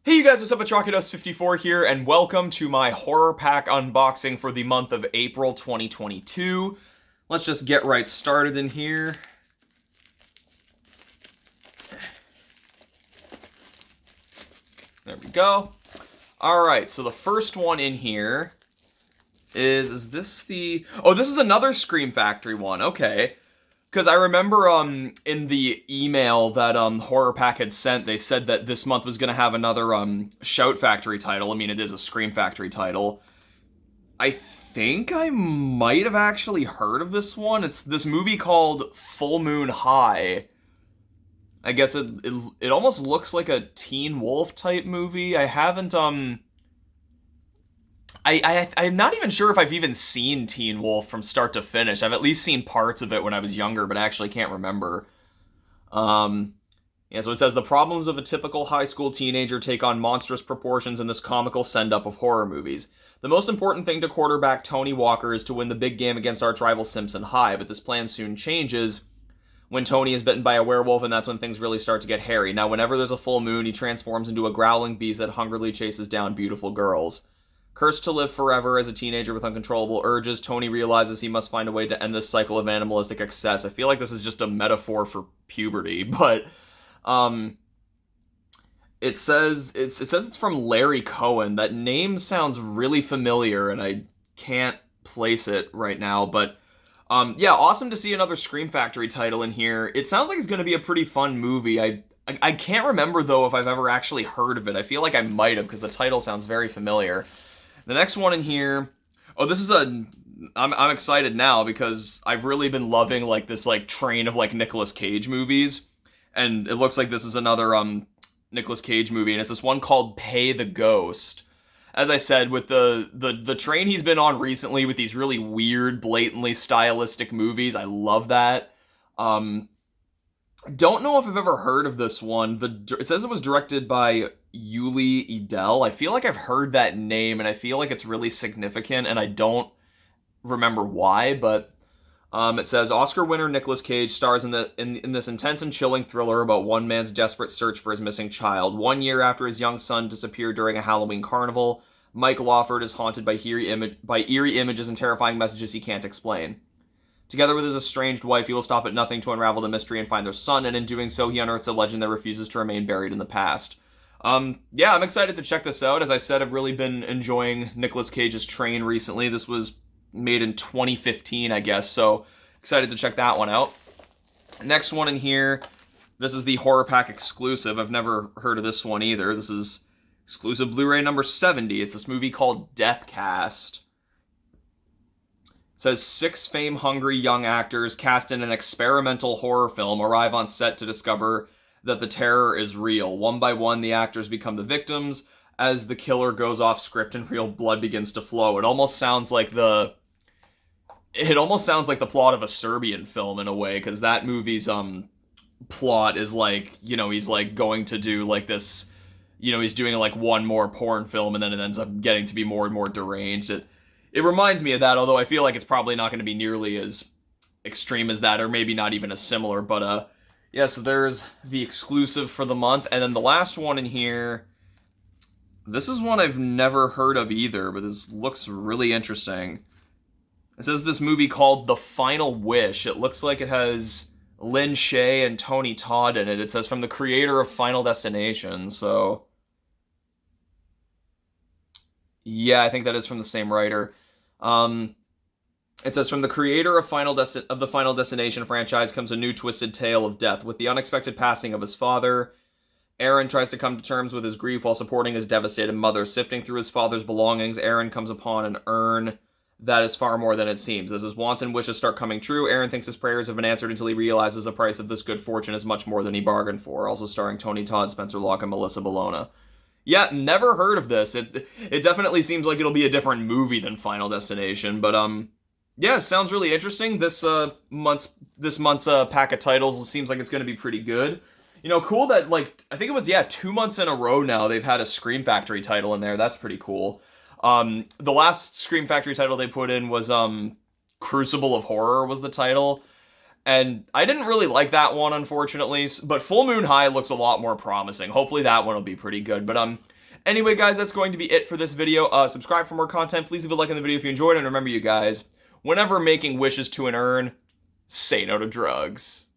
Hey you guys, what's up? Atrocitos54 here, and welcome to my horror pack unboxing for the month of April 2022. Let's just get right started in here. There we go. Alright, so the first one in here is this the... Oh, this is another Scream Factory one, okay. Because I remember in the email that HorrorPack had sent, they said that this month was going to have another Shout Factory title. I mean, it is a Scream Factory title. I think I might have actually heard of this one. It's this movie called Full Moon High. I guess it almost looks like a Teen Wolf type movie. I haven't I'm not even sure if I've even seen Teen Wolf from start to finish. I've at least seen parts of it when I was younger, but I actually can't remember. Um, yeah, so it says the problems of a typical high school teenager take on monstrous proportions in this comical send-up of horror movies. The most important thing to quarterback Tony Walker is to win the big game against arch rival Simpson High, but this plan soon changes when Tony is bitten by a werewolf, and that's when things really start to get hairy. Now, whenever there's a full moon, he transforms into a growling beast that hungrily chases down beautiful girls. Cursed to live forever as a teenager with uncontrollable urges, Tony realizes he must find a way to end this cycle of animalistic excess. I feel like this is just a metaphor for puberty, but it says it's from Larry Cohen. That name sounds really familiar, and I can't place it right now, but yeah, awesome to see another Scream Factory title in here. It sounds like it's going to be a pretty fun movie. I can't remember though if I've ever actually heard of it. I feel like I might have because the title sounds very familiar. The next one in here, oh, this is I'm excited now because I've really been loving like this like train of like Nicolas Cage movies, and it looks like this is another Nicolas Cage movie, and it's this one called Pay the Ghost. As I said, with the train he's been on recently with these really weird, blatantly stylistic movies, I love that. Don't know if I've ever heard of this one. It says it was directed by Yuli Edel. I feel like I've heard that name, and I feel like it's really significant, and I don't remember why, but it says Oscar winner Nicolas Cage stars in this intense and chilling thriller about one man's desperate search for his missing child. 1 year after his young son disappeared during a Halloween carnival, Mike Lawford is haunted by eerie images and terrifying messages he can't explain. Together with his estranged wife, he will stop at nothing to unravel the mystery and find their son, and in doing so, he unearths a legend that refuses to remain buried in the past. Yeah, I'm excited to check this out. As I said, I've really been enjoying Nicolas Cage's Train recently. This was made in 2015, I guess, so excited to check that one out. Next one in here, this is the HorrorPack exclusive. I've never heard of this one either. This is exclusive Blu-ray number 70. It's this movie called Deathcast. It says 6 fame-hungry young actors cast in an experimental horror film arrive on set to discover that the terror is real. One by one, the actors become the victims as the killer goes off script and real blood begins to flow. It almost sounds like the plot of a Serbian film in a way, because that movie's plot is like, you know, he's like going to do like this, you know, he's doing like one more porn film and then it ends up getting to be more and more deranged. It reminds me of that, although I feel like it's probably not going to be nearly as extreme as that, or maybe not even as similar. But yeah, so there's the exclusive for the month, and then the last one in here. This is one I've never heard of either, but this looks really interesting. It says this movie called The Final Wish. It looks like it has Lynn Shay and Tony Todd in it. It says from the creator of Final Destination, so yeah, I think that is from the same writer. It says from the creator of the Final Destination franchise comes a new twisted tale of death. With the unexpected passing of his father, Aaron tries to come to terms with his grief while supporting his devastated mother. Sifting through his father's belongings, Aaron comes upon an urn that is far more than it seems. As his wants and wishes start coming true, Aaron thinks his prayers have been answered until he realizes the price of this good fortune is much more than he bargained for. Also starring Tony Todd, Spencer Locke, and Melissa Bologna. Yeah, never heard of this. It definitely seems like it'll be a different movie than Final Destination, but yeah, it sounds really interesting. This month's pack of titles seems like it's going to be pretty good. You know, cool that like I think it was 2 months in a row now they've had a Scream Factory title in there. That's pretty cool. The last Scream Factory title they put in was Crucible of Horror was the title. And I didn't really like that one, unfortunately, but Full Moon High looks a lot more promising. Hopefully that one will be pretty good. But anyway, guys, that's going to be it for this video. Subscribe for more content. Please leave a like on the video if you enjoyed, and remember, you guys, whenever making wishes to an urn, say no to drugs.